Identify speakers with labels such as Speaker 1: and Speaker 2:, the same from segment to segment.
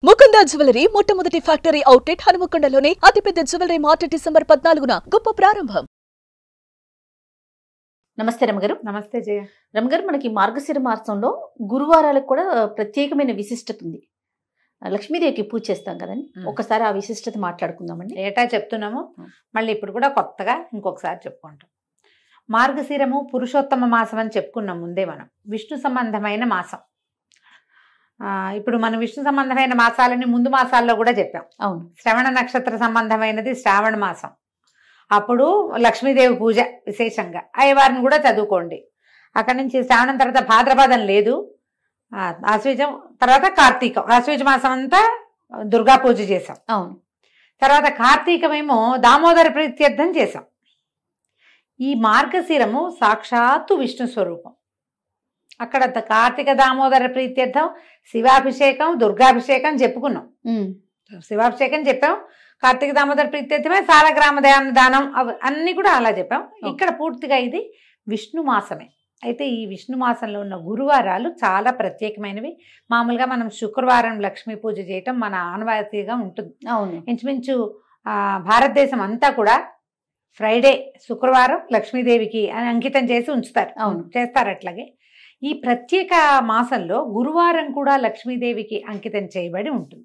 Speaker 1: Mukunda jewellery మొట్టమొదటి factory outlet హనుమకొండలోనే అతిపెద్ద jewellery mart December 14న గొప్ప ప్రారంభం.
Speaker 2: నమస్తే రమగారు.
Speaker 3: నమస్తే జయ.
Speaker 2: రమగారు, మనకి మార్గశిర మాసంలో గురువారాలకు కూడా ప్రత్యేకమైన విశిష్టత ఉంది. లక్ష్మీదేవికి పూజ చేస్తాం కదండి, ఒకసారి ఆ విశిష్టత మాట్లాడుకుందామండి.
Speaker 3: ఏటా చెప్తున్నాము, మళ్ళీ ఇప్పుడు కూడా కొత్తగా ఇంకొకసారి చెప్పుకుంటాం. మార్గశిరము పురుషోత్తమ మాసం అని చెప్పుకున్నాం ముందే. మనం విష్ణు సంబంధమైన మాసం. ఇప్పుడు మనం విష్ణు సంబంధమైన మాసాలని ముందు మాసాల్లో కూడా చెప్పాం.
Speaker 2: అవును.
Speaker 3: శ్రవణ నక్షత్ర సంబంధమైనది శ్రావణ మాసం. అప్పుడు లక్ష్మీదేవి పూజ విశేషంగా అయ్యవారిని కూడా చదువుకోండి. అక్కడి నుంచి శ్రావణం తర్వాత భాద్రపదం లేదు, ఆశ్వీజం తర్వాత కార్తీకం. ఆశ్వీజ మాసం అంతా దుర్గా పూజ చేసాం.
Speaker 2: అవును.
Speaker 3: తర్వాత కార్తీకమేమో దామోదర ప్రీత్యర్థం చేసాం. ఈ మార్గశిరము సాక్షాత్తు విష్ణు స్వరూపం. అక్కడ కార్తీక దామోదర ప్రీత్యర్థం శివాభిషేకం, దుర్గాభిషేకం చెప్పుకున్నాం. శివాభిషేకం చెప్పాం, కార్తీక దామోదర ప్రీత్యర్థమే సాలగ్రామ దానం, అన్ని కూడా అలా చెప్పాం. ఇక్కడ పూర్తిగా ఇది విష్ణు మాసమే. అయితే ఈ విష్ణు మాసంలో ఉన్న గురువారాలు చాలా ప్రత్యేకమైనవి. మామూలుగా మనం శుక్రవారం లక్ష్మీ పూజ చేయటం మన ఆనవాయితీగా ఉంటుంది.
Speaker 2: అవును.
Speaker 3: ఇంచుమించు భారతదేశం అంతా కూడా ఫ్రైడే శుక్రవారం లక్ష్మీదేవికి అంకితం చేసి ఉంచుతారు.
Speaker 2: అవును,
Speaker 3: చేస్తారు. అట్లాగే ఈ ప్రత్యేక మాసంలో గురువారం కూడా లక్ష్మీదేవికి అంకితం చేయబడి ఉంటుంది.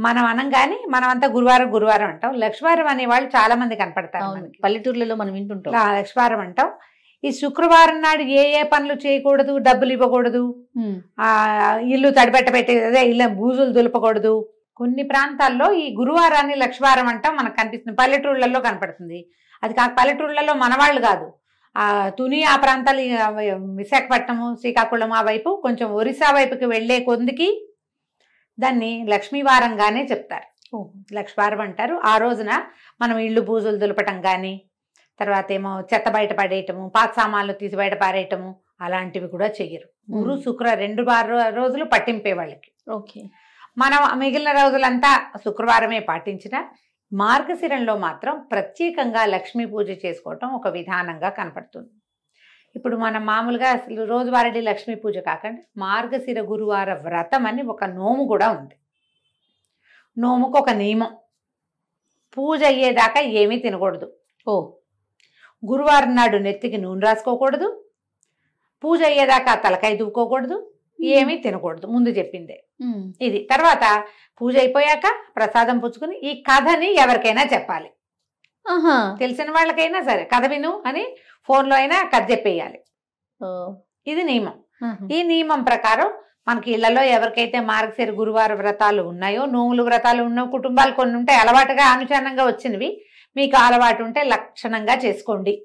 Speaker 3: మనం అనంగానే మనమంతా గురువారం గురువారం అంటాం. లక్ష్మీవారం అనే వాళ్ళు చాలా మంది కనపడతారు.
Speaker 2: పల్లెటూర్లలో మనం వింటుంటాం
Speaker 3: లక్ష్మీవారం అంటాం. ఈ శుక్రవారం నాడు ఏ ఏ పనులు చేయకూడదు, డబ్బులు ఇవ్వకూడదు, ఇల్లు తడిపెట్టబెట్టే ఇల్లు బూజులు దులపకూడదు. కొన్ని ప్రాంతాల్లో ఈ గురువారాన్ని లక్ష్మీవారం అంటాం. మనకు కనిపిస్తుంది, పల్లెటూళ్ళల్లో కనపడుతుంది. అది కాక పల్లెటూళ్ళలో మనవాళ్ళు కాదు, తుని ఆ ప్రాంతాలు, విశాఖపట్నము, శ్రీకాకుళం ఆ వైపు, కొంచెం ఒరిస్సా వైపుకి వెళ్లే కొందికి దాన్ని లక్ష్మీవారంగానే చెప్తారు. లక్ష్మీవారం అంటారు. ఆ రోజున మనం ఇళ్ళు బూజులు దులపటం కానీ, తర్వాత ఏమో చెత్త బయట పడేయటము, పాత సామాన్లు తీసి బయట పారేయటము, అలాంటివి కూడా చెయ్యరు. గురు శుక్ర 2 రోజులు పట్టింపే వాళ్ళకి.
Speaker 2: ఓకే. మనం
Speaker 3: మిగిలిన రోజులంతా శుక్రవారమే పాటించిన మార్గశిరంలో మాత్రం ప్రత్యేకంగా లక్ష్మీ పూజ చేసుకోవటం ఒక విధానంగా కనపడుతుంది. ఇప్పుడు మనం మామూలుగా అసలు రోజువారీ లక్ష్మీ పూజ కాకుండా మార్గశిర గురువార వ్రతం అని ఒక నోము కూడా ఉంది. నోముకు ఒక నియమం, పూజ అయ్యేదాకా ఏమీ తినకూడదు. గురువారం నాడు నెత్తికి నూనె రాసుకోకూడదు, పూజ అయ్యేదాకా తలకాయ దువ్వుకోకూడదు, ఏమీ తినకూడదు. ముందు చెప్పిందే ఇది. తర్వాత పూజ అయిపోయాక ప్రసాదం పుచ్చుకుని ఈ కథని ఎవరికైనా చెప్పాలి. తెలిసిన వాళ్ళకైనా సరే కథ విను అని ఫోన్లో అయినా కథ చెప్పేయాలి. ఇది నియమం. ఈ నియమం ప్రకారం మనకి ఇళ్లలో ఎవరికైతే మార్గశిర గురువార వ్రతాలు ఉన్నాయో, నోములు వ్రతాలు ఉన్న కుటుంబాలు కొన్ని ఉంటాయి, అలవాటుగా అనుచరణంగా వచ్చినవి. మీకు అలవాటు ఉంటే లక్షణంగా చేసుకోండి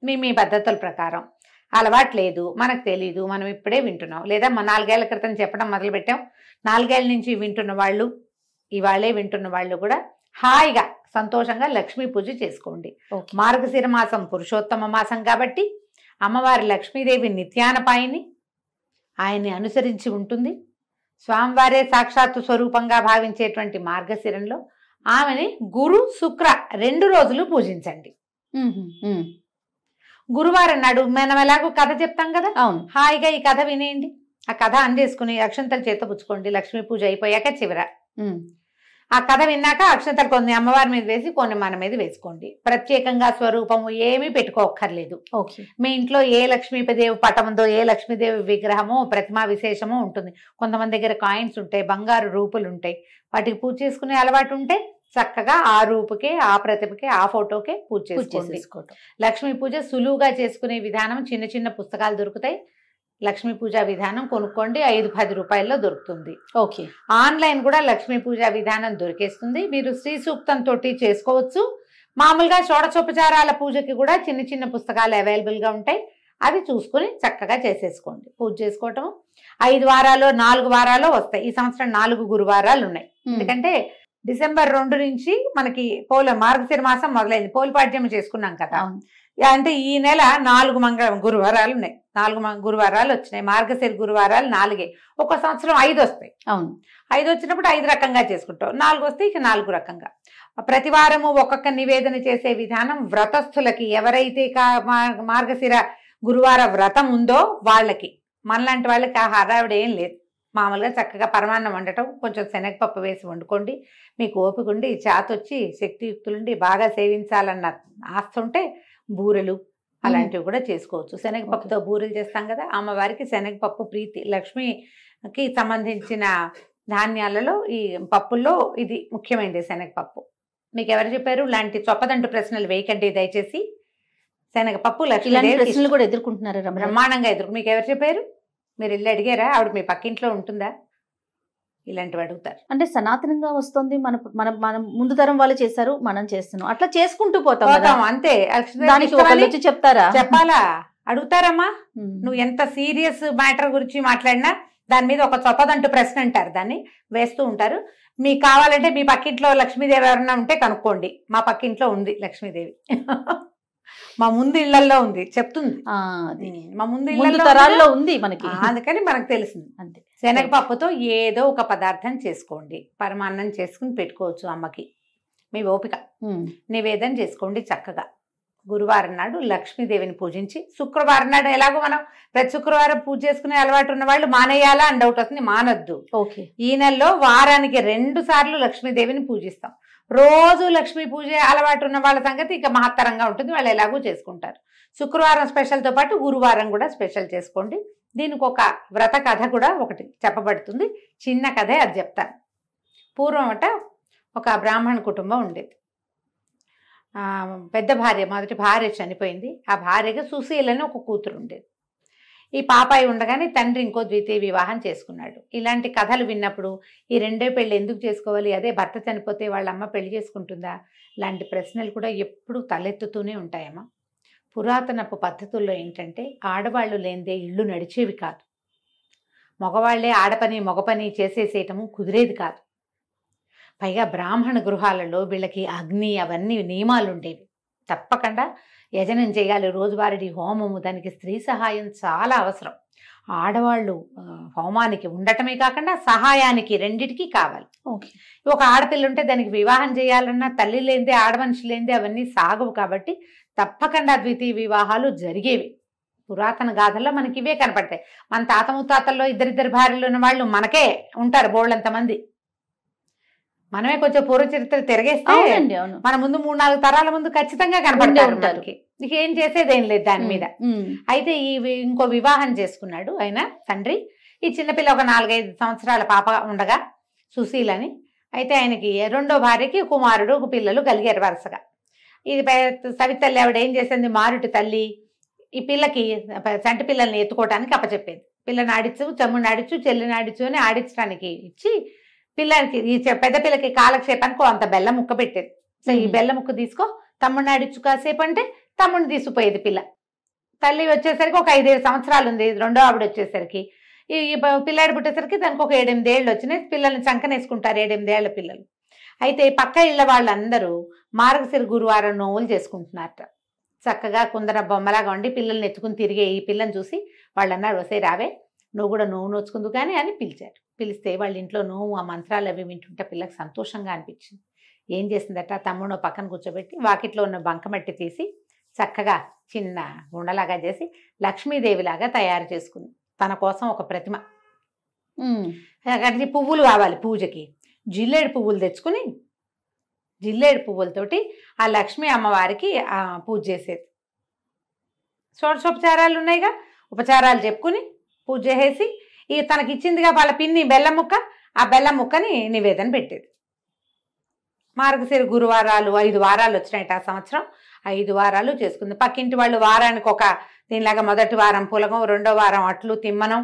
Speaker 3: మీ పద్ధతుల ప్రకారం. అలవాటు లేదు, మనకు తెలీదు, మనం ఇప్పుడే వింటున్నాం, లేదా 4 ఏళ్ల క్రితం చెప్పడం మొదలుపెట్టాం, 4 ఏళ్ల నుంచి వింటున్న వాళ్ళు, ఇవాళే వింటున్న వాళ్ళు కూడా హాయిగా సంతోషంగా లక్ష్మీ పూజ చేసుకోండి. మార్గశిర మాసం పురుషోత్తమ మాసం కాబట్టి అమ్మవారి లక్ష్మీదేవి నిత్యానపాయిని, ఆయన్ని అనుసరించి ఉంటుంది. స్వామివారే సాక్షాత్తు స్వరూపంగా భావించేటువంటి మార్గశిరంలో ఆమెని గురు శుక్ర 2 రోజులు పూజించండి. గురువారం నాడు మనం ఎలాగో కథ చెప్తాం కదా,
Speaker 2: అవును,
Speaker 3: హాయిగా ఈ కథ వినేయండి. ఆ కథ అందేసుకుని అక్షంతలు చేత పుచ్చుకోండి. లక్ష్మీ పూజ అయిపోయాక చివర ఆ కథ విన్నాక అక్షంతలు కొన్ని అమ్మవారి మీద వేసి కొన్ని మన మీద వేసుకోండి. ప్రత్యేకంగా స్వరూపము ఏమీ పెట్టుకోక్కర్లేదు. మీ ఇంట్లో ఏ లక్ష్మీదేవి పటం ఉందో, ఏ లక్ష్మీదేవి విగ్రహమో ప్రతిమా విశేషమో ఉంటుంది. కొంతమంది దగ్గర కాయిన్స్ ఉంటాయి, బంగారు రూపులు ఉంటాయి. వాటికి పూజ చేసుకునే అలవాటు ఉంటే చక్కగా ఆ రూపుకే, ఆ ప్రతిభకే, ఆ ఫోటోకే పూజ చేసుకోండి. లక్ష్మీ పూజ సులువుగా చేసుకునే విధానం చిన్న చిన్న పుస్తకాలు దొరుకుతాయి. లక్ష్మీ పూజా విధానం కొనుక్కోండి, 5-10 రూపాయల్లో దొరుకుతుంది.
Speaker 2: ఓకే.
Speaker 3: ఆన్లైన్ కూడా లక్ష్మీ పూజా విధానం దొరికేస్తుంది. మీరు శ్రీ సూక్తంతో చేసుకోవచ్చు. మామూలుగా షోడశోపచారాల పూజకి కూడా చిన్న చిన్న పుస్తకాలు అవైలబుల్గా ఉంటాయి. అవి చూసుకుని చక్కగా చేసేసుకోండి. పూజ చేసుకోవటం 5 వారాలు 4 వారాలు వస్తాయి. ఈ సంవత్సరం 4 గురువారాలు ఉన్నాయి. ఎందుకంటే డిసెంబర్ 2 నుంచి మనకి మార్గశిర మాసం మొదలైంది. పోలిపాడ్యం చేసుకున్నాం కదా. అంటే ఈ నెల 4 గురువారాలు ఉన్నాయి. 4 గురువారాలు వచ్చినాయి. మార్గశిర గురువారాలు 4. ఒక సంవత్సరం 5 వస్తాయి.
Speaker 2: అవును.
Speaker 3: 5 వచ్చినప్పుడు 5 రకంగా చేసుకుంటాం. 4 వస్తే ఇక 4 రకంగా. ప్రతి వారము ఒక్కొక్క నివేదన చేసే విధానం వ్రతస్థులకి, ఎవరైతే మార్గశిర గురువార వ్రతం ఉందో వాళ్ళకి, మనలాంటి వాళ్ళకి ఆ హడావిడి ఏం లేదు. మామూలుగా చక్కగా పరమాన్నం వండటం, కొంచెం శనగపప్పు వేసి వండుకోండి. మీకు ఓపిక ఉండి చేతొచ్చి శక్తియుక్తులుండి బాగా సేవించాలన్న ఆస్తి ఉంటే బూరెలు అలాంటివి కూడా చేసుకోవచ్చు. శనగపప్పుతో బూరెలు చేస్తాం కదా, అమ్మవారికి శనగపప్పు ప్రీతి. లక్ష్మికి సంబంధించిన ధాన్యాలలో ఈ పప్పుల్లో ఇది ముఖ్యమైనది శనగపప్పు. మీకు ఎవరు చెప్పారు? ఇలాంటి చొప్పదంటు ప్రశ్నలు వేయకండి దయచేసి. శనగపప్పు లక్ష్మీదేవి
Speaker 2: ప్రశ్నలు కూడా ఎదుర్కొంటున్నారు
Speaker 3: బ్రహ్మాండంగా ఎదురు. మీకు ఎవరు చెప్పారు? మీరు వెళ్ళి అడిగారా? ఆవిడ మీ పక్కింట్లో ఉంటుందా? ఇలాంటివి అడుగుతారు.
Speaker 2: అంటే సనాతనంగా వస్తుంది, మన మన మన ముందు తరం వాళ్ళు చేశారు, మనం చేస్తున్నాం, అట్లా చేసుకుంటూ పోతాం
Speaker 3: అంతే.
Speaker 2: దానికి ఒకళ్ళు వచ్చి చెప్తారా?
Speaker 3: చెప్పాలా? అడుగుతారమ్మా. నువ్వు ఎంత సీరియస్ మ్యాటర్ గురించి మాట్లాడినా దాని మీద ఒక చొప్పదంటు ప్రశ్న అంటారు, దాన్ని వేస్తూ ఉంటారు. మీకు కావాలంటే మీ పక్కింట్లో లక్ష్మీదేవి ఎవరన్నా ఉంటే కనుక్కోండి. మా పక్కింట్లో ఉంది లక్ష్మీదేవి. మా ముందు ఇళ్లలో ఉంది, చెప్తుంది. మా ముందు
Speaker 2: తరాల్లో ఉంది మనకి,
Speaker 3: అందుకని మనకు తెలిసింది.
Speaker 2: అంతే.
Speaker 3: శనగపప్పుతో ఏదో ఒక పదార్థం చేసుకోండి. పరమాన్నం చేసుకుని పెట్టుకోవచ్చు అమ్మకి, మీ ఓపిక. నివేదన చేసుకోండి చక్కగా. గురువారం నాడు లక్ష్మీదేవిని పూజించి, శుక్రవారం నాడు ఎలాగో మనం ప్రతి శుక్రవారం పూజ చేసుకునే అలవాటు ఉన్న వాళ్ళు మానేయాలా అని డౌట్ వస్తుంది. మానొద్దు.
Speaker 2: ఓకే.
Speaker 3: ఈ నెలలో వారానికి 2 సార్లు లక్ష్మీదేవిని పూజిస్తాం. రోజు లక్ష్మీ పూజ అలవాటు ఉన్న వాళ్ళ సంగతి ఇక మహత్తరంగా ఉంటుంది, వాళ్ళు ఎలాగో చేసుకుంటారు. శుక్రవారం స్పెషల్తో పాటు గురువారం కూడా స్పెషల్ చేసుకోండి. దీనికి ఒక వ్రత కథ కూడా ఒకటి చెప్పబడుతుంది, చిన్న కథే, అది చెప్తాను. పూర్వం ఒక బ్రాహ్మణ కుటుంబం ఉండేది. పెద్ద భార్య, మొదటి భార్య చనిపోయింది. ఆ భార్యగా సుశీలని ఒక కూతురు ఉండేది. ఈ పాపాయి ఉండగానే తండ్రి ఇంకో ద్వితీయ వివాహం చేసుకున్నాడు. ఇలాంటి కథలు విన్నప్పుడు ఈ రెండో పెళ్ళి ఎందుకు చేసుకోవాలి, అదే భర్త చనిపోతే వాళ్ళ అమ్మ పెళ్లి చేసుకుంటుందా, ఇలాంటి ప్రశ్నలు కూడా ఎప్పుడూ తలెత్తుతూనే ఉంటాయమ్మా. పురాతనపు పద్ధతుల్లో ఏంటంటే ఆడవాళ్ళు లేనిదే ఇళ్ళు నడిచేవి కాదు. మగవాళ్లే ఆడపని మగ పని చేసేసేయటము కుదిరేది కాదు. పైగా బ్రాహ్మణ గృహాలలో వీళ్ళకి అగ్ని అవన్నీ నియమాలు ఉండేవి. తప్పకుండా యజనం చేయాలి, రోజువారీ హోమము, దానికి స్త్రీ సహాయం చాలా అవసరం. ఆడవాళ్ళు హోమానికి ఉండటమే కాకుండా సహాయానికి రెండిటికి కావాలి. ఒక ఆడపిల్ల ఉంటే దానికి వివాహం చేయాలన్నా తల్లి లేనిదే, ఆడమనిషి లేనిదే అవన్నీ సాగవు. కాబట్టి తప్పకుండా ద్వితీయ వివాహాలు జరిగేవి. పురాతన గాథల్లో మనకి ఇవే కనపడతాయి. మన తాత ముత్తాతల్లో ఇద్దరిద్దరు భార్యలు ఉన్న వాళ్ళు మనకే ఉంటారు బోళ్ళంతమంది. మనమే కొంచెం పూర్వ చరిత్ర తిరగేస్తే మన ముందు 3-4 తరాల ముందు ఖచ్చితంగా కనపడతారు మనకి. నీకు ఏం చేసేదేం లేదు దాని మీద. అయితే ఇంకో వివాహం చేసుకున్నాడు ఆయన తండ్రి. ఈ చిన్నపిల్ల ఒక 4-5 సంవత్సరాల పాప ఉండగా సుశీలని. అయితే ఆయనకి రెండో భార్యకి కుమారుడు, ఒక పిల్లలు కలిగారు వరుసగా. ఇది సవితల్లి ఆవిడ ఏం చేసింది, మారుటి తల్లి ఈ పిల్లకి చంటి పిల్లల్ని ఎత్తుకోవటానికి అప్పచెప్పేది. పిల్లని ఆడించు, తమ్ముడిని ఆడించు, చెల్లిని ఆడించు అని ఆడించడానికి ఇచ్చి పిల్లలకి, ఈ పెద్ద పిల్లకి కాలక్షేపానికి అంత బెల్లం ముక్క పెట్టేది. సో ఈ బెల్లం ముక్క తీసుకో, తమ్ముడిని ఆడించు కాసేపు అంటే తమ్ముడిని తీసుకుపోయేది పిల్ల. తల్లి వచ్చేసరికి ఒక 5-7 సంవత్సరాలు ఉంది. రెండో ఆవిడ వచ్చేసరికి, ఈ పిల్లాడి పుట్టేసరికి దానికి ఒక 7-8 ఏళ్ళు వచ్చినాయి. పిల్లల్ని చంకనేసుకుంటారు 7-8 ఏళ్ల పిల్లలు. అయితే పక్క ఇళ్ల వాళ్ళందరూ మార్గశిర గురువారం నోవులు చేసుకుంటున్నారట. చక్కగా కుందర బొమ్మలాగా ఉండి పిల్లల్ని ఎత్తుకుని తిరిగే ఈ పిల్లని చూసి వాళ్ళు అన్నారు, వసే రావే నువ్వు కూడా నోవు నోచుకుందు కానీ అని పిలిచారు. పిలిస్తే వాళ్ళ ఇంట్లో నోవు ఆ మంత్రాలు అవి వింటుంటే పిల్లకి సంతోషంగా అనిపించింది. ఏం చేసిందట, తమ్ముడు పక్కన కూర్చోబెట్టి వాకిట్లో ఉన్న బంకమట్టి తీసి చక్కగా చిన్న గుండలాగా చేసి లక్ష్మీదేవిలాగా తయారు చేసుకుంది. తన కోసం ఒక ప్రతిమ. అక్కడికి పువ్వులు కావాలి పూజకి. జిల్లేడు పువ్వులు తెచ్చుకుని జిల్లేడు పువ్వులతోటి ఆ లక్ష్మీ అమ్మవారికి పూజ చేసేది. షోడశోపచారాలు ఉన్నాయిగా, ఉపచారాలు చెప్పుకుని పూజ చేసి తనకి ఇచ్చిందిగా వాళ్ళ పిన్ని బెల్లం ముక్క, ఆ బెల్లం ముక్కని నివేదన పెట్టేది. మార్గశిర గురువారాలు 5 వారాలు వచ్చినాయి ఆ సంవత్సరం. 5 వారాలు చేసుకుంది. పక్కింటి వాళ్ళు వారానికి ఒక దీనిలాగా మొదటి వారం పులగం, రెండో వారం అట్లు తిమ్మనం,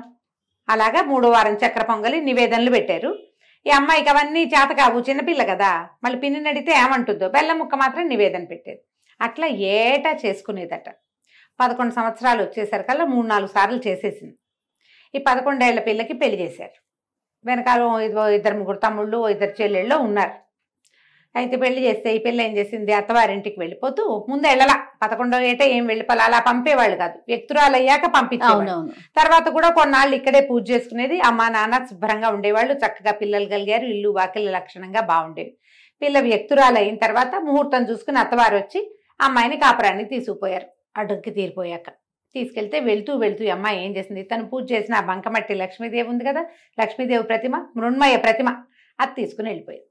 Speaker 3: అలాగా 3వ వారం చక్కెర పొంగలి నివేదనలు పెట్టారు. ఈ అమ్మాయికి అవన్నీ చేత కావు, చిన్నపిల్ల కదా, మళ్ళీ పిన్నిని అడిగితే ఏమంటుందో, బెల్లం ముక్క మాత్రం నివేదన పెట్టేది. అట్లా ఏటా చేసుకునేదట. 11 సంవత్సరాలు వచ్చేసరికల్లా 3-4 సార్లు చేసేసింది. ఈ 11 ఏళ్ల పిల్లకి పెళ్లి చేశారు. వెనకాల 2-3 తమ్ముళ్ళు, 2 చెల్లెళ్ళు ఉన్నారు. అయితే పెళ్లి చేస్తే ఈ పిల్ల ఏం చేసింది, అత్తవారింటికి వెళ్ళిపోతూ ముందు వెళ్ళలా, 11వ ఏట ఏం వెళ్ళిపోలే, అలా పంపేవాళ్ళు కాదు, వ్యక్తురాలు అయ్యాక పంపించేవాళ్ళు. తర్వాత కూడా కొన్నాళ్ళు ఇక్కడే పూజ చేసుకునేది. అమ్మ నాన్న శుభ్రంగా ఉండేవాళ్ళు, చక్కగా పిల్లలు కలిగారు, ఇల్లు వాకిళ్ళు లక్షణంగా బాగుండేవి. పిల్ల వ్యక్తురాలు అయిన తర్వాత ముహూర్తం చూసుకుని అత్తవారు వచ్చి అమ్మాయిని కాపురాన్ని తీసుకుపోయారు. అడ్డుకి తీరిపోయాక తీసుకెళ్తే వెళ్తూ వెళ్తూ ఈ అమ్మాయి ఏం చేసింది, తను పూజ చేసిన ఆ బంకమట్టి లక్ష్మీదేవి ఉంది కదా, లక్ష్మీదేవి ప్రతిమ, మృణ్మయ ప్రతిమ, అది తీసుకుని వెళ్ళిపోయింది.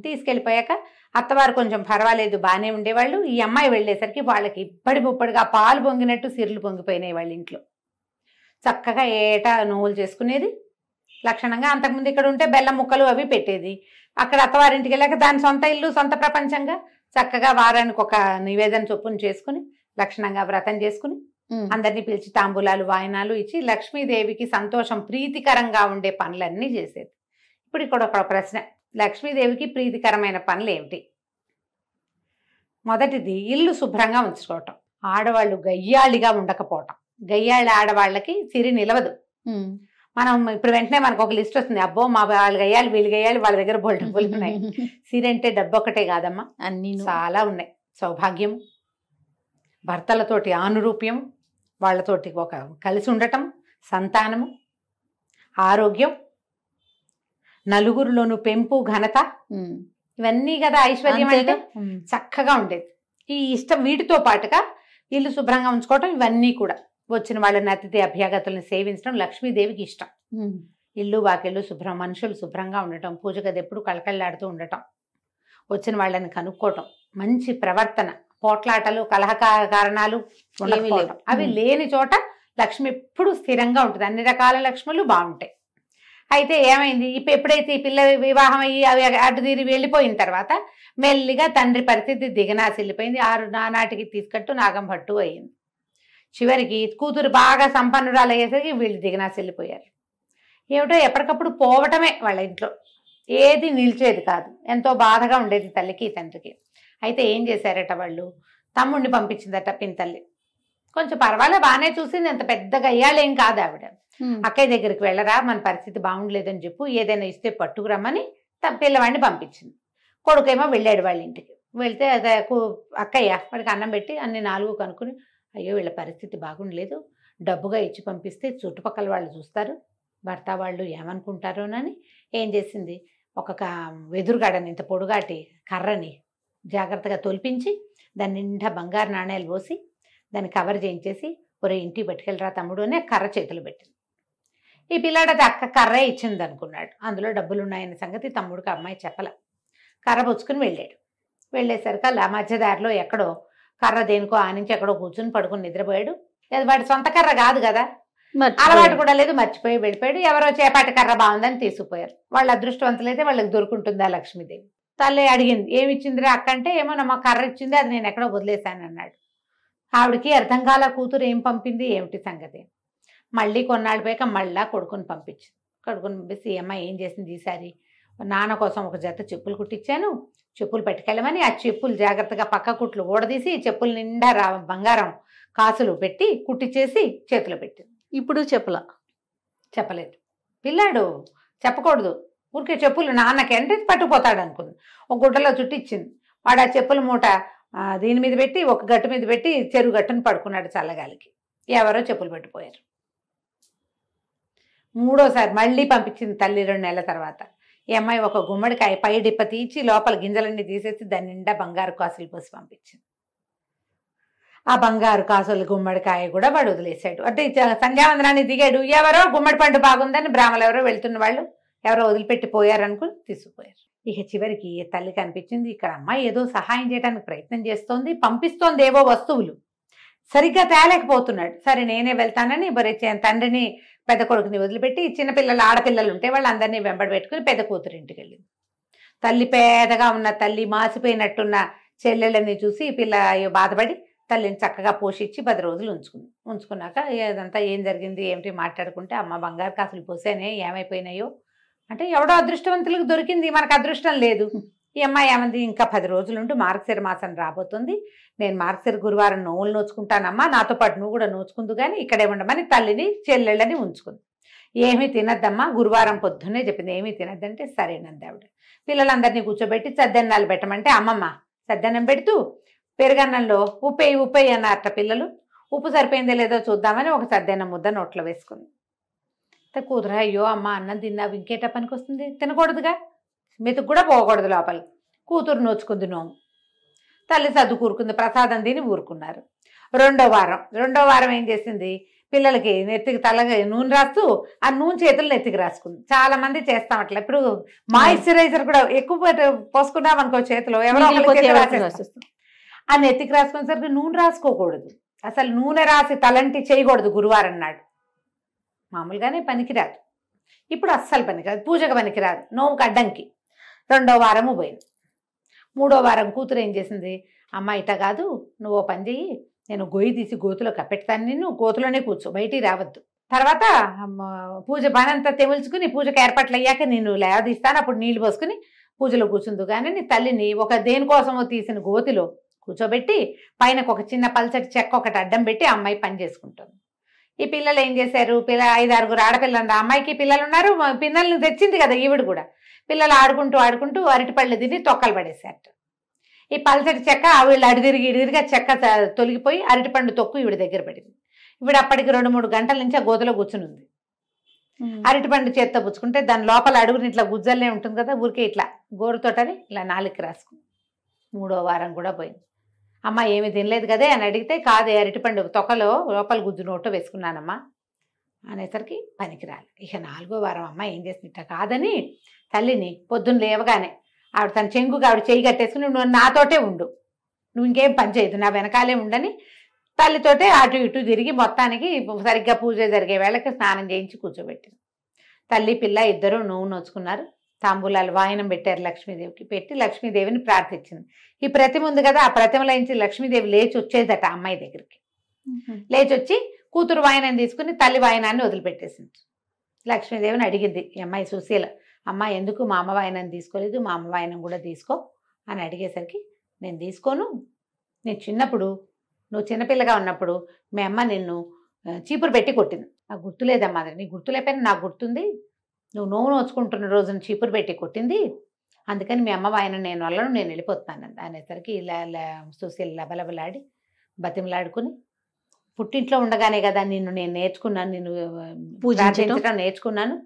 Speaker 3: తీసుకెళ్ళిపోయాక అత్తవారు కొంచెం పర్వాలేదు బాగానే ఉండేవాళ్ళు. ఈ అమ్మాయి వెళ్ళేసరికి వాళ్ళకి ఇప్పటి ముప్పటిగా పాలు పొంగినట్టు సిరులు పొంగిపోయినాయి వాళ్ళ ఇంట్లో. చక్కగా ఏటా నువ్వులు చేసుకునేది లక్షణంగా. అంతకుముందు ఇక్కడ ఉంటే బెల్లం ముక్కలు అవి పెట్టేది. అక్కడ అత్తవారింటికి వెళ్ళాక దాని సొంత ఇల్లు, సొంత ప్రపంచంగా చక్కగా వారానికి ఒక నివేదన చొప్పున చేసుకుని లక్షణంగా వ్రతం చేసుకుని అందరినీ పిలిచి తాంబూలాలు వాయినాలు ఇచ్చి లక్ష్మీదేవికి సంతోషం ప్రీతికరంగా ఉండే పనులన్నీ చేసేది. ఇప్పుడు ఇక్కడ ఒక ప్రశ్న, లక్ష్మీదేవికి ప్రీతికరమైన పనులు ఏమిటి? మొదటిది ఇల్లు శుభ్రంగా ఉంచుకోవటం, ఆడవాళ్ళు గయ్యాళిగా ఉండకపోవటం. గయ్యాళి ఆడవాళ్ళకి సిరి నిలవదు. మనం ఇప్పుడు వెంటనే మనకు ఒక లిస్ట్ వస్తుంది, అబ్బో మా వాళ్ళు గయ్యాలి వీళ్ళు గయ్యాలి వాళ్ళ దగ్గర డబ్బులు ఉన్నాయి. సిరి అంటే డబ్బు ఒకటే కాదమ్మా,
Speaker 2: అన్ని
Speaker 3: చాలా ఉన్నాయి. సౌభాగ్యం, భర్తలతోటి ఆనురూప్యం, వాళ్ళతోటి ఒక కలిసి ఉండటం, సంతానము, ఆరోగ్యం, నలుగురిలోను పెంపు, ఘనత, ఇవన్నీ కదా ఐశ్వర్యం అంటే. చక్కగా ఉండేది. ఈ ఇష్టం వీటితో పాటుగా ఇల్లు శుభ్రంగా ఉంచుకోవటం, ఇవన్నీ కూడా వచ్చిన వాళ్ళని అతిథి అభ్యాగతులను సేవించడం లక్ష్మీదేవికి ఇష్టం. ఇల్లు వాకిళ్ళు శుభ్రం, మనుషులు శుభ్రంగా ఉండటం, పూజ గది ఎప్పుడు కళకళలాడుతూ ఉండటం, వచ్చిన వాళ్ళని కనుక్కోవటం, మంచి ప్రవర్తన, పోట్లాటలు కలహ కారణాలు ఉండకపోవటం, అవి లేని చోట లక్ష్మి ఎప్పుడు స్థిరంగా ఉంటుంది. అన్ని రకాల లక్ష్ములు బాగుంటాయి. అయితే ఏమైంది, ఇప్పుడు ఎప్పుడైతే ఈ పిల్ల వివాహం అయ్యి అవి అడ్డుదీరి వెళ్ళిపోయిన తర్వాత మెల్లిగా తండ్రి పరిస్థితి దిగనాసిల్లిపోయింది. నానాటికి తీసుకట్టు నాగం భట్టు అయ్యింది. చివరికి కూతురు బాగా సంపన్నురాలు అయ్యేసరికి వీళ్ళు దిగనాసిల్లిపోయారు. ఏమిటో ఎప్పటికప్పుడు పోవటమే వాళ్ళ ఇంట్లో, ఏది నిలిచేది కాదు. ఎంతో బాధగా ఉండేది తల్లికి తండ్రికి. అయితే ఏం చేశారట వాళ్ళు, తమ్ముడిని పంపించిందట పినతల్లి. కొంచెం పర్వాలే బాగానే చూసింది, అంత పెద్దగా అయ్యాలేం కాదు ఆవిడ. అక్కయ్య దగ్గరికి వెళ్ళరా, మన పరిస్థితి బాగుండలేదని చెప్పు, ఏదైనా ఇస్తే పట్టుకురమ్మని పిల్లవాడిని పంపించింది. కొడుకేమో వెళ్ళాడు వాళ్ళ ఇంటికి. వెళ్తే అక్కయ్య వాడికి అన్నం పెట్టి అన్ని 4 కనుక్కుని, అయ్యో వీళ్ళ పరిస్థితి బాగుండలేదు, డబ్బుగా ఇచ్చి పంపిస్తే చుట్టుపక్కల వాళ్ళు చూస్తారు, భర్త వాళ్ళు ఏమనుకుంటారోనని ఏం చేసింది, ఒక వెదురుగాడని ఇంత పొడుగాటి కర్రని జాగ్రత్తగా తొలిపించి దాని నిండా బంగారు నాణేలు పోసి దాన్ని కవర్ చేయించేసి, ఒరే ఇంటికి పట్టుకెళ్ళరా తమ్ముడు అని కర్ర చేతులు పెట్టింది. ఈ పిల్లాడు అది అక్క కర్రే ఇచ్చింది అనుకున్నాడు, అందులో డబ్బులు ఉన్నాయనే సంగతి తమ్ముడికి అమ్మాయి చెప్పల. కర్ర పుచ్చుకుని వెళ్ళాడు. వెళ్ళేసరికి అలా మధ్యదారిలో ఎక్కడో కర్ర దేనికో ఆనించి ఎక్కడో కూర్చుని పడుకుని నిద్రపోయాడు. అది వాడి సొంత కర్ర కాదు కదా, అలవాటు కూడా లేదు, మర్చిపోయి వెళ్ళిపోయాడు. ఎవరో చేపాటి కర్ర బాగుందని తీసుకుపోయారు. వాళ్ళు అదృష్టవంతులైతే వాళ్ళకి దొరుకుంటుందా లక్ష్మీదేవి. తల్లి అడిగింది, ఏమిచ్చిందిరా అక్క అంటే, ఏమో నమ్మ కర్ర ఇచ్చింది, అది నేను ఎక్కడో వదిలేశాను అన్నాడు. ఆవిడకి అర్థం కాల, కూతురు ఏం పంపింది ఏమిటి సంగతి. మళ్ళీ కొన్నాళ్ళు పోయాక మళ్ళా కొడుకుని పంపించింది. కొడుకుని పంపిస్తే ఈ అమ్మాయి ఏం చేసింది, ఈసారి నాన్న కోసం ఒక జత చెప్పులు కుట్టించాను, చెప్పులు పట్టుకెళ్ళమని ఆ చెప్పులు జాగ్రత్తగా పక్క కుట్లు ఊడదీసి చెప్పుల నిండా బంగారం కాసులు పెట్టి కుట్టించేసి చేతిలో పెట్టింది.
Speaker 2: ఇప్పుడు
Speaker 3: చెప్పలేదు. పిల్లాడు చెప్పకూడదు, ఊరికే చెప్పులు నాన్నకి అంటే పట్టుకుపోతాడు అనుకుంది. ఒక గుడ్డలో చుట్టిచ్చింది. వాడు ఆ చెప్పుల మూట దీని మీద పెట్టి ఒక గట్టు మీద పెట్టి చెరువు గట్టును పడుకున్నాడు చల్లగాలికి. ఎవరో చెప్పులు పెట్టిపోయారు. 3వసారి మళ్ళీ పంపించింది తల్లి 2 నెలల తర్వాత. ఈ అమ్మాయి ఒక గుమ్మడికాయ పై డిప్ప తీసి లోపల గింజలన్నీ తీసేసి దాని నిండా బంగారు కాసులు పోసి పంపించింది. ఆ బంగారు కాసులు గుమ్మడికాయ కూడా వాడు వదిలేశాడు. అంటే సంధ్యావందనాన్ని దిగాడు, ఎవరో గుమ్మడి పండు బాగుందని బ్రాహ్మలు ఎవరో వెళ్తున్న వాళ్ళు ఎవరో వదిలిపెట్టి పోయారనుకుని తీసుకుపోయారు. ఇక చివరికి తల్లికి అనిపించింది, ఇక్కడ అమ్మాయి ఏదో సహాయం చేయడానికి ప్రయత్నం చేస్తోంది, పంపిస్తోంది ఏవో వస్తువులు, సరిగ్గా తేలేకపోతున్నాడు. సరే నేనే వెళ్తానని తండ్రిని పెద్ద కొడుకుని వదిలిపెట్టి చిన్నపిల్లలు ఆడపిల్లలు ఉంటే వాళ్ళందరినీ వెంబడి పెట్టుకుని పెద్ద కూతురు ఇంటికి వెళ్ళింది. తల్లి పేదగా ఉన్న తల్లి మాసిపోయినట్టున్న చెల్లెళ్ళని చూసి పిల్ల బాధపడి తల్లిని చక్కగా పోషించి 10 రోజులు ఉంచుకున్నాక ఇదంతా ఏం జరిగింది ఏమిటి మాట్లాడుకుంటే, అమ్మ బంగారు కాసులు పోసానే ఏమైపోయినాయో అంటే, ఎవడో అదృష్టవంతులకు దొరికింది, మనకు అదృష్టం లేదు. ఈ అమ్మాయి ఏమంది, ఇంకా 10 రోజులుంటూ మార్గశిర మాసం రాబోతుంది, నేను మార్గశిర గురువారం నోవులు నోచుకుంటానమ్మా, నాతో పాటు నువ్వు కూడా నోచుకుందు కానీ ఇక్కడే ఉండమని తల్లిని చెల్లెళ్ళని ఉంచుకుంది. ఏమీ తినద్దమ్మా, గురువారం పొద్దున్నే చెప్పింది, ఏమీ తినద్దంటే సరేనంది ఆవిడ. పిల్లలందరినీ కూర్చోబెట్టి సద్దెన్నాలు పెట్టమంటే అమ్మమ్మ సద్దన్నం పెడుతూ పెరుగన్నంలో ఉప్పేయి అన్నారట పిల్లలు. ఉప్పు సరిపోయిందో లేదో చూద్దామని ఒక సద్దెన్నం ముద్ద నోట్లో వేసుకుంది. కూతురు, అయ్యో అమ్మ అన్నం తిన్నావు ఇంకేట పనికి వస్తుంది, తినకూడదుగా, మెతుకు కూడా పోకూడదు లోపల. కూతురు నోచుకుంది నోము. తల్లి సర్దు కూరుకుంది, ప్రసాదం తిని ఊరుకున్నారు. రెండో వారం ఏం చేసింది, పిల్లలకి నెత్తికి తలగా నూనె రాస్తూ ఆ నూనె చేతులు నెత్తికి రాసుకుంది. చాలా మంది చేస్తాం అట్లా. ఇప్పుడు మాయిశ్చరైజర్ కూడా ఎక్కువ పోసుకున్నాం అనుకో చేతిలో, ఎవరో రాసేస్తాం. ఆ నెత్తికి రాసుకునేసరికి నూనె రాసుకోకూడదు, అసలు నూనె రాసి తలంటి చేయకూడదు గురువారం నాడు. మామూలుగానే పనికిరాదు, ఇప్పుడు అస్సలు పనికిరాదు, పూజకు పనికిరాదు, నోముకు అడ్డంకి. రెండో వారము పోయింది. మూడో వారం కూతురు ఏం చేసింది, అమ్మ ఇట కాదు, నువ్వు ఓ పని చెయ్యి, నేను గొయ్యి తీసి గోతులో కప్పెడతాను, నిన్ను గోతులోనే కూర్చో, బయటికి రావద్దు. తర్వాత పూజ పనంతా తెముల్చుకుని పూజకు ఏర్పాట్లు అయ్యాక నేను లేవదీస్తాను, అప్పుడు నీళ్లు పోసుకుని పూజలో కూర్చుందు. కానీ నీ తల్లిని ఒక దేనికోసమో తీసిన గోతిలో కూర్చోబెట్టి పైనకు ఒక చిన్న పల్చటి చెక్క ఒకటి అడ్డం పెట్టి అమ్మాయి పని చేసుకుంటుంది. ఈ పిల్లలు ఏం చేశారు, 5-6 ఆడపిల్లలు, అమ్మాయికి పిల్లలు ఉన్నారు, పిల్లల్ని తెచ్చింది కదా ఈవిడ కూడా. పిల్లలు ఆడుకుంటూ అరటిపళ్ళు తిని తొక్కలు పడేశారు. ఈ పల్చటి చెక్క వీళ్ళు అడిదిరిగి చెక్క తొలగిపోయి అరటిపండు తొక్కు ఈవిడ దగ్గర పడింది. ఈవిడ అప్పటికి 2-3 గంటల నుంచి ఆ గోతులో కూర్చుని ఉంది. అరటిపండు చేత్తో పుచ్చుకుంటే దాని లోపల అడుగుని ఇట్లా గుజ్జల్లే ఉంటుంది కదా, ఊరికే ఇట్లా గోరుతోటని ఇలా నాలుగుకి రాసుకుంది. మూడో వారం కూడా పోయింది. అమ్మ ఏమి తినలేదు కదే అని అడిగితే, కాదే అరటిపండు తొక్కలో లోపల గుజ్జు నోట్లో వేసుకున్నానమ్మా అనేసరికి పనికిరాలి. ఇక 4వ వారం అమ్మ ఏం చేసింది, కాదని తల్లిని పొద్దున్న లేవగానే ఆవిడ తన చెంగుగా ఆవిడ చేయి కట్టేసుకుని, నువ్వు నాతోటే ఉండు, నువ్వు ఇంకేం పని చేయదు, నా వెనకాలే ఉండని తల్లితోటే అటు ఇటు తిరిగి మొత్తానికి సరిగ్గా పూజ జరిగే వేళకి స్నానం చేయించి కూర్చోబెట్టింది. తల్లి పిల్ల ఇద్దరు నోవు నోచుకున్నారు. తాంబూలాలు వాయనం పెట్టారు లక్ష్మీదేవికి. పెట్టి లక్ష్మీదేవిని ప్రార్థించింది. ఈ ప్రతిమ ఉంది కదా, ఆ ప్రతిమలో నుంచి లక్ష్మీదేవి లేచి వచ్చేదట అమ్మాయి దగ్గరికి. లేచి వచ్చి కూతురు వాయనం తీసుకుని తల్లి వాయనాన్ని వదిలిపెట్టేసింది. లక్ష్మీదేవిని అడిగింది ఈ అమ్మాయి సుశీల, అమ్మ ఎందుకు మా అమ్మ వాయనం తీసుకోలేదు, మా అమ్మ వాయనం కూడా తీసుకో అని అడిగేసరికి, నేను తీసుకోను, నేను చిన్నప్పుడు నువ్వు చిన్నపిల్లగా ఉన్నప్పుడు మీ అమ్మ నిన్ను చీపురు పెట్టి కొట్టింది, నాకు గుర్తులేదమ్మా, అది నీ గుర్తులేకపోయినా నాకు గుర్తుంది, నువ్వు నోవు నోచుకుంటున్న రోజున చీపురు పెట్టి కొట్టింది, అందుకని మీ అమ్మ వాయనం నేను వల్లను, నేను వెళ్ళిపోతున్నాను అనేసరికి ఇలా సుశీల లబలబలాడి బతిమలాడుకుని, పుట్టింట్లో ఉండగానే కదా నిన్ను నేను నేర్చుకున్నాను, నిన్ను పూజించడం నేర్చుకున్నాను,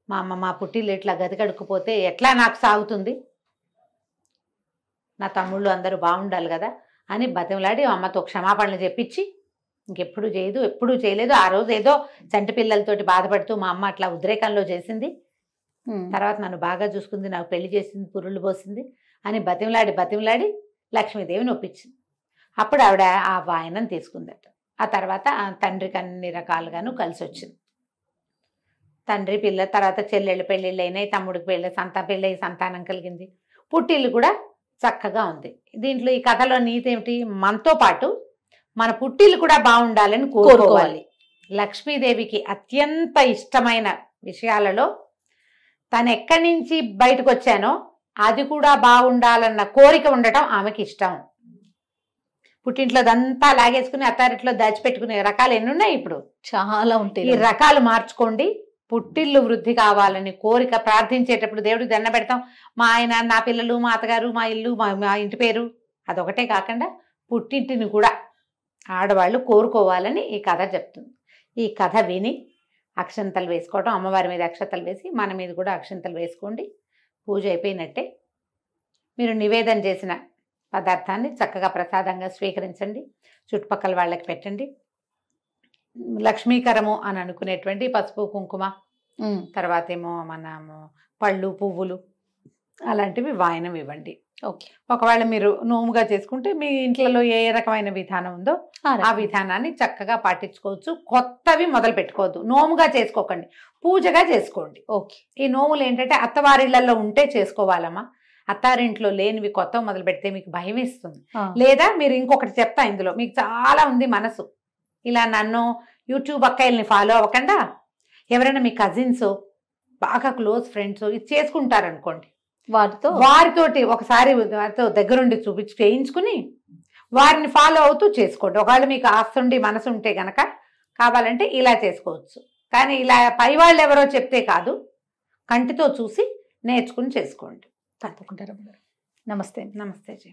Speaker 3: మా అమ్మ మా పుట్టిల్లు ఇట్లా గది కడుక్కుపోతే ఎట్లా నాకు సాగుతుంది, నా తమ్ముళ్ళు అందరూ బాగుండాలి కదా అని బతిమలాడి అమ్మతో క్షమాపణలు చెప్పించి ఇంకెప్పుడు చేయదు, ఎప్పుడూ చేయలేదు. ఆ రోజు ఏదో చంటి పిల్లలతోటి బాధపడుతూ మా అమ్మ అట్లా ఉద్రేకంలో చేసింది, తర్వాత నన్ను బాగా చూసుకుంది, నాకు పెళ్లి చేసింది, పురుళ్ళు పోసింది అని బతిమలాడి లక్ష్మీదేవిని ఒప్పించింది. అప్పుడు ఆవిడ ఆ వాయనం తీసుకుందట. ఆ తర్వాత తండ్రికి అన్ని రకాలుగాను కలిసి వచ్చింది. తండ్రి పిల్ల తర్వాత చెల్లెళ్ళు పెళ్ళిళ్ళు అయినాయి, తమ్ముడికి పెళ్ళి సంతానం కలిగింది, పుట్టిల్లు కూడా చక్కగా ఉంది. దీంట్లో ఈ కథలో నీతి ఏమిటి, మనతో పాటు మన పుట్టిల్లు కూడా బాగుండాలని కోరుకోవాలి. లక్ష్మీదేవికి అత్యంత ఇష్టమైన విషయాలలో తను ఎక్కడి నుంచి బయటకు వచ్చానో అది కూడా బాగుండాలన్న కోరిక ఉండటం ఆమెకి ఇష్టం. పుట్టింట్లో అదంతా లాగేసుకుని అత్తారింట్లో దాచిపెట్టుకునే రకాలు ఎన్ని ఉన్నాయి, ఇప్పుడు
Speaker 2: చాలా ఉంటాయి.
Speaker 3: ఈ రకాలు మార్చుకోండి. పుట్టిల్లు వృద్ధి కావాలని కోరిక ప్రార్థించేటప్పుడు దేవుడికి దండ పెడతాం, మా ఆయన, నా పిల్లలు, మా అత్తగారు, మా ఇల్లు, మా ఇంటి పేరు, అదొకటే కాకుండా పుట్టింటిని కూడా ఆడవాళ్ళు కోరుకోవాలని ఈ కథ చెప్తుంది. ఈ కథ విని అక్షంతలు వేసుకోవడం, అమ్మవారి మీద అక్షంతలు వేసి మన మీద కూడా అక్షంతలు వేసుకోండి. పూజ అయిపోయినట్టే. మీరు నివేదన చేసిన పదార్థాన్ని చక్కగా ప్రసాదంగా స్వీకరించండి, చుట్టుపక్కల వాళ్ళకి పెట్టండి. లక్ష్మీకరము అని అనుకునేటువంటి పసుపు కుంకుమ, తర్వాత ఏమో మనము పళ్ళు పువ్వులు అలాంటివి వాయనం ఇవ్వండి.
Speaker 2: ఓకే.
Speaker 3: ఒకవేళ మీరు నోముగా చేసుకుంటే మీ ఇంట్లో ఏ రకమైన విధానం ఉందో ఆ విధానాన్ని చక్కగా పాటించుకోవచ్చు. కొత్తవి మొదలు పెట్టుకోవద్దు, నోముగా చేసుకోకండి, పూజగా చేసుకోండి.
Speaker 2: ఓకే.
Speaker 3: ఈ నోములు ఏంటంటే అత్తవారిళ్లలో ఉంటే చేసుకోవాలమ్మా, అత్తారింట్లో లేనివి కొత్త మొదలు పెడితే మీకు భయం వేస్తుంది. లేదా మీరు ఇంకొకటి చెప్తా, ఇందులో మీకు చాలా ఉంది మనసు, ఇలా నన్ను యూట్యూబ్ అక్కయ్యల్ని ఫాలో అవ్వకుండా ఎవరైనా మీ కజిన్స్ బాగా క్లోజ్ ఫ్రెండ్స్ ఇది చేసుకుంటారనుకోండి, వారితోటి ఒకసారి వారితో దగ్గరుండి చూపించి చేయించుకుని వారిని ఫాలో అవుతూ చేసుకోండి. ఒకవేళ మీకు ఆస్తుండి మనసు ఉంటే గనక కావాలంటే ఇలా చేసుకోవచ్చు. కానీ ఇలా పై వాళ్ళు ఎవరో చెప్తే కాదు, కంటితో చూసి నేర్చుకుని చేసుకోండి.
Speaker 2: తప్పకుండా. నమస్తే.
Speaker 3: నమస్తే జీ.